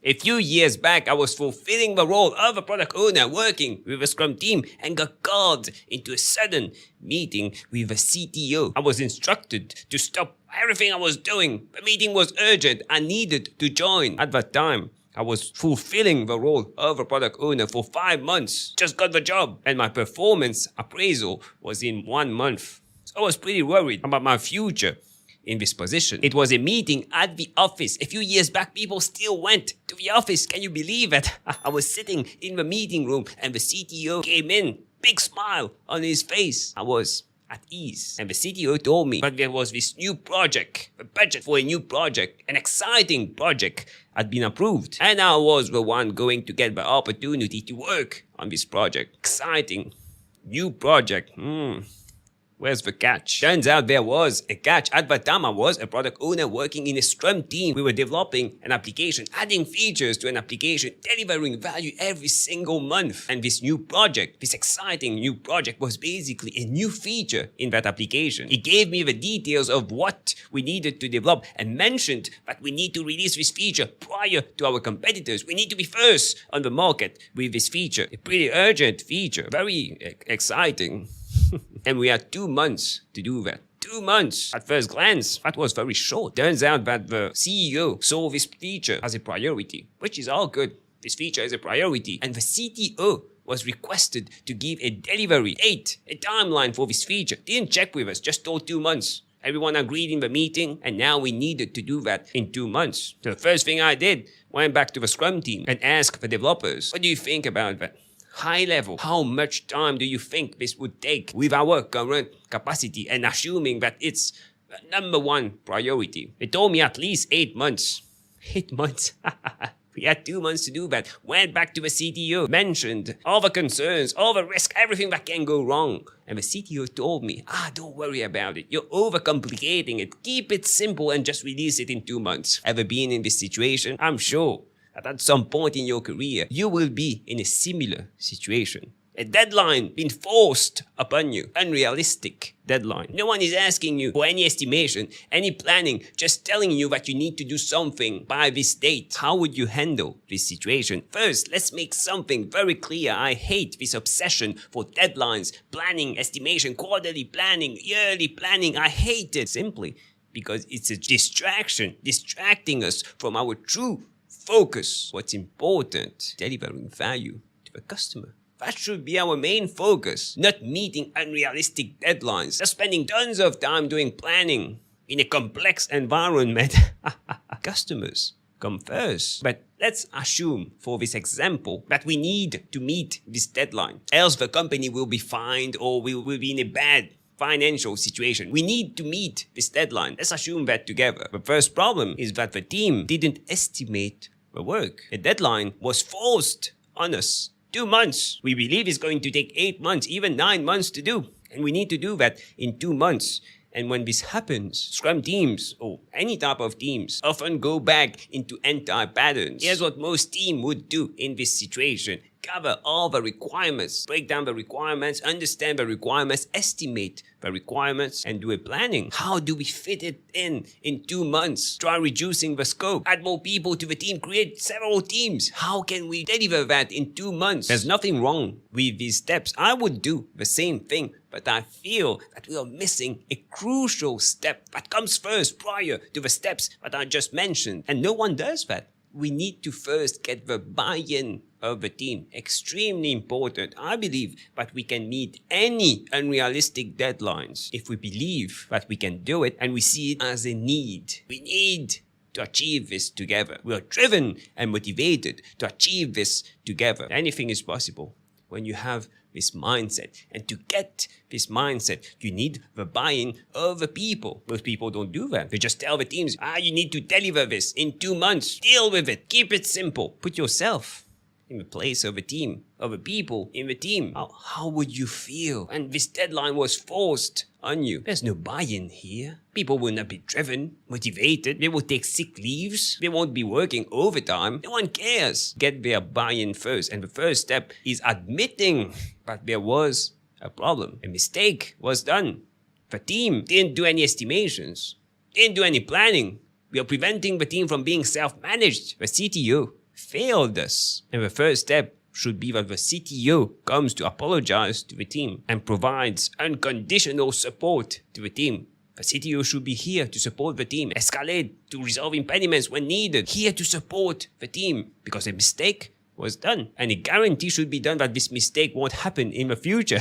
A few years back, I was fulfilling the role of a product owner working with a Scrum team and got called into a sudden meeting with a CTO. I was instructed to stop everything I was doing. The meeting was urgent. I needed to join. At that time, I was fulfilling the role of a product owner for 5 months. Just got the job. And my performance appraisal was in 1 month. So I was pretty worried about my future in this position. It was a meeting at the office. A few years back, people still went to the office. Can you believe it? I was sitting in the meeting room and the CTO came in. Big smile on his face. I was at ease. And the CTO told me that there was this new project, a budget for a new project, an exciting project had been approved. And I was the one going to get the opportunity to work on this project. Exciting. New project. Where's the catch? Turns out there was a catch. At the time, I was a product owner working in a Scrum team. We were developing an application, adding features to an application, delivering value every single month. And this new project, this exciting new project, was basically a new feature in that application. It gave me the details of what we needed to develop and mentioned that we need to release this feature prior to our competitors. We need to be first on the market with this feature. A pretty urgent feature, very exciting. And we had 2 months to do that. 2 months. At first glance, that was very short. Turns out that the CEO saw this feature as a priority, which is all good. This feature is a priority. And the CTO was requested to give a delivery date, a timeline for this feature. Didn't check with us, just told 2 months. Everyone agreed in the meeting, and now we needed to do that in 2 months. So the first thing I did, went back to the Scrum team and asked the developers, what do you think about that? High level, how much time do you think this would take with our current capacity and assuming that it's the #1 priority? They told me at least 8 months. 8 months? We had 2 months to do that. Went back to the CTO, mentioned all the concerns, all the risk, everything that can go wrong. And the CTO told me, don't worry about it. You're overcomplicating it. Keep it simple and just release it in 2 months. Ever been in this situation? I'm sure that at some point in your career, you will be in a similar situation. A deadline being forced upon you, unrealistic deadline. No one is asking you for any estimation, any planning, just telling you that you need to do something by this date. How would you handle this situation? First, let's make something very clear. I hate this obsession for deadlines, planning, estimation, quarterly planning, yearly planning. I hate it simply because it's a distraction, distracting us from our true focus. What's important? Delivering value to the customer. That should be our main focus, not meeting unrealistic deadlines, just spending tons of time doing planning in a complex environment. Customers come first. But let's assume for this example that we need to meet this deadline, else the company will be fined or we will be in a bad financial situation. We need to meet this deadline. Let's assume that together. The first problem is that the team didn't estimate the work. The deadline was forced on us. 2 months. We believe it's going to take 8 months, even 9 months to do. And we need to do that in 2 months. And when this happens, Scrum teams, or any type of teams, often go back into anti-patterns. Here's what most teams would do in this situation. Cover all the requirements, break down the requirements, understand the requirements, estimate the requirements, and do a planning. How do we fit it in 2 months? Try reducing the scope, add more people to the team, create several teams. How can we deliver that in 2 months? There's nothing wrong with these steps. I would do the same thing, but I feel that we are missing a crucial step that comes first prior to the steps that I just mentioned. And no one does that. We need to first get the buy-in of the team. Extremely important. I believe that we can meet any unrealistic deadlines if we believe that we can do it and we see it as a need. We need to achieve this together. We are driven and motivated to achieve this together. Anything is possible when you have this mindset. And to get this mindset, you need the buy-in of the people. Most people don't do that. They just tell the teams, you need to deliver this in 2 months. Deal with it. Keep it simple. Put yourself in the place of a team, of the people in the team. How would you feel? And this deadline was forced on you. There's no buy-in here. People will not be driven, motivated. They will take sick leaves. They won't be working overtime. No one cares. Get their buy-in first. And the first step is admitting that there was a problem. A mistake was done. The team didn't do any estimations, didn't do any planning. We are preventing the team from being self-managed. The CTO failed us. And the first step should be that the CTO comes to apologize to the team and provides unconditional support to the team. The CTO should be here to support the team, escalate to resolve impediments when needed, here to support the team because a mistake was done. And a guarantee should be done that this mistake won't happen in the future.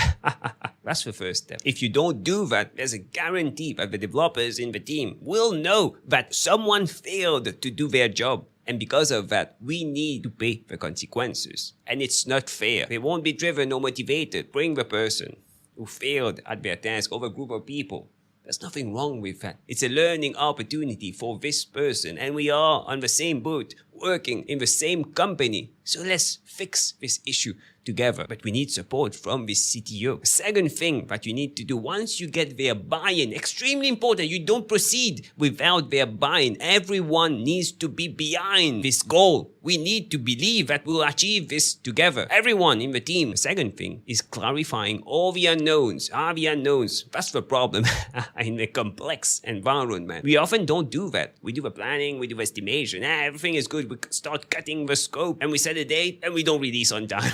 That's the first step. If you don't do that, there's a guarantee that the developers in the team will know that someone failed to do their job. And because of that, we need to pay the consequences. And it's not fair. They won't be driven or motivated. Bring the person who failed at their task over a group of people. There's nothing wrong with that. It's a learning opportunity for this person. And we are on the same boat, working in the same company. So let's fix this issue together. But we need support from this CTO. The second thing that you need to do once you get their buy-in, extremely important, you don't proceed without their buy-in. Everyone needs to be behind this goal. We need to believe that we'll achieve this together. Everyone in the team. The second thing is clarifying all the unknowns. The unknowns. That's the problem in a complex environment. We often don't do that. We do the planning, we do estimation. Everything is good. We start cutting the scope and we set a date and we don't release on time.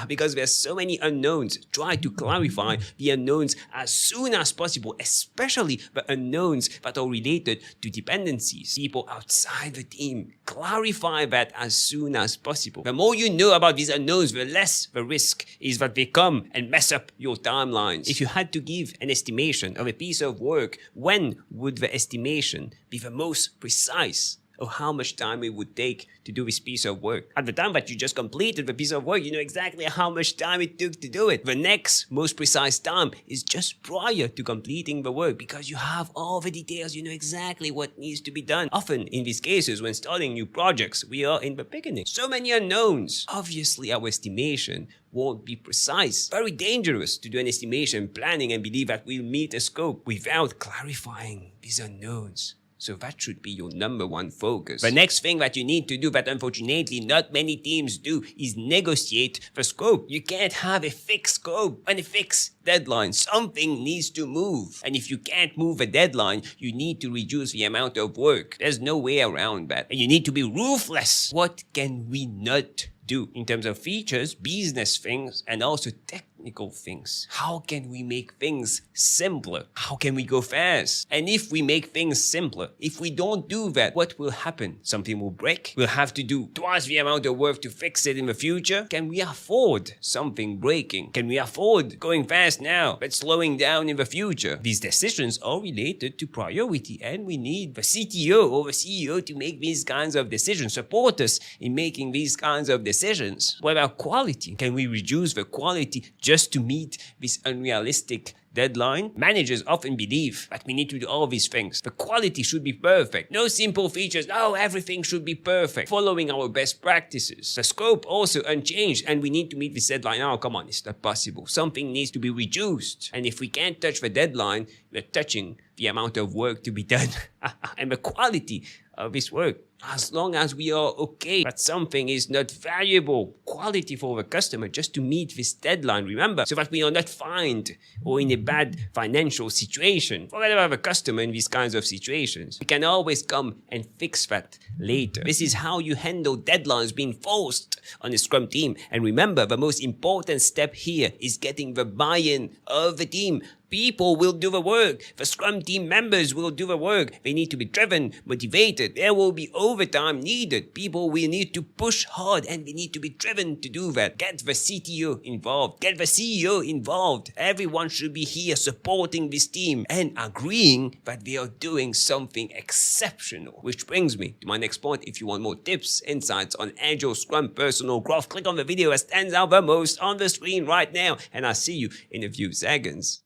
Because there's so many unknowns. Try to clarify the unknowns as soon as possible, especially the unknowns that are related to dependencies. People outside the team. Clarify that as soon as possible. The more you know about these unknowns, the less the risk is that they come and mess up your timelines. If you had to give an estimation of a piece of work, when would the estimation be the most precise? Or how much time it would take to do this piece of work. At the time that you just completed the piece of work, you know exactly how much time it took to do it. The next most precise time is just prior to completing the work because you have all the details, you know exactly what needs to be done. Often in these cases, when starting new projects, we are in the beginning. So many unknowns. Obviously, our estimation won't be precise. Very dangerous to do an estimation, planning, and believe that we'll meet a scope without clarifying these unknowns. So that should be your number one focus. The next thing that you need to do that unfortunately not many teams do is negotiate the scope. You can't have a fixed scope and a fixed deadline. Something needs to move. And if you can't move a deadline, you need to reduce the amount of work. There's no way around that. And you need to be ruthless. What can we not do in terms of features, business things, and also technical things? How can we make things simpler? How can we go fast? And if we make things simpler, if we don't do that, what will happen? Something will break. We'll have to do twice the amount of work to fix it in the future. Can we afford something breaking? Can we afford going fast now but slowing down in the future? These decisions are related to priority, and we need the CTO or the CEO to make these kinds of decisions, support us in making these kinds of decisions. What about quality? Can we reduce the quality just to meet this unrealistic deadline? Managers often believe that we need to do all these things. The quality should be perfect. No simple features. No, everything should be perfect. Following our best practices. The scope also unchanged, and we need to meet this deadline. Oh, come on, it's not possible. Something needs to be reduced. And if we can't touch the deadline, we're touching the amount of work to be done and the quality of this work. As long as we are okay that something is not valuable quality for the customer just to meet this deadline, remember, so that we are not fined or in a bad financial situation. Forget about the customer in these kinds of situations. We can always come and fix that later. This is how you handle deadlines being forced on a Scrum team. And remember, the most important step here is getting the buy-in of the team. People will do the work. The Scrum team members will do the work. They need to be driven, motivated. There will be overtime needed. People will need to push hard and they need to be driven to do that. Get the CTO involved. Get the CEO involved. Everyone should be here supporting this team and agreeing that they are doing something exceptional. Which brings me to my next point. If you want more tips, insights on Agile, Scrum, personal growth, click on the video that stands out the most on the screen right now. And I'll see you in a few seconds.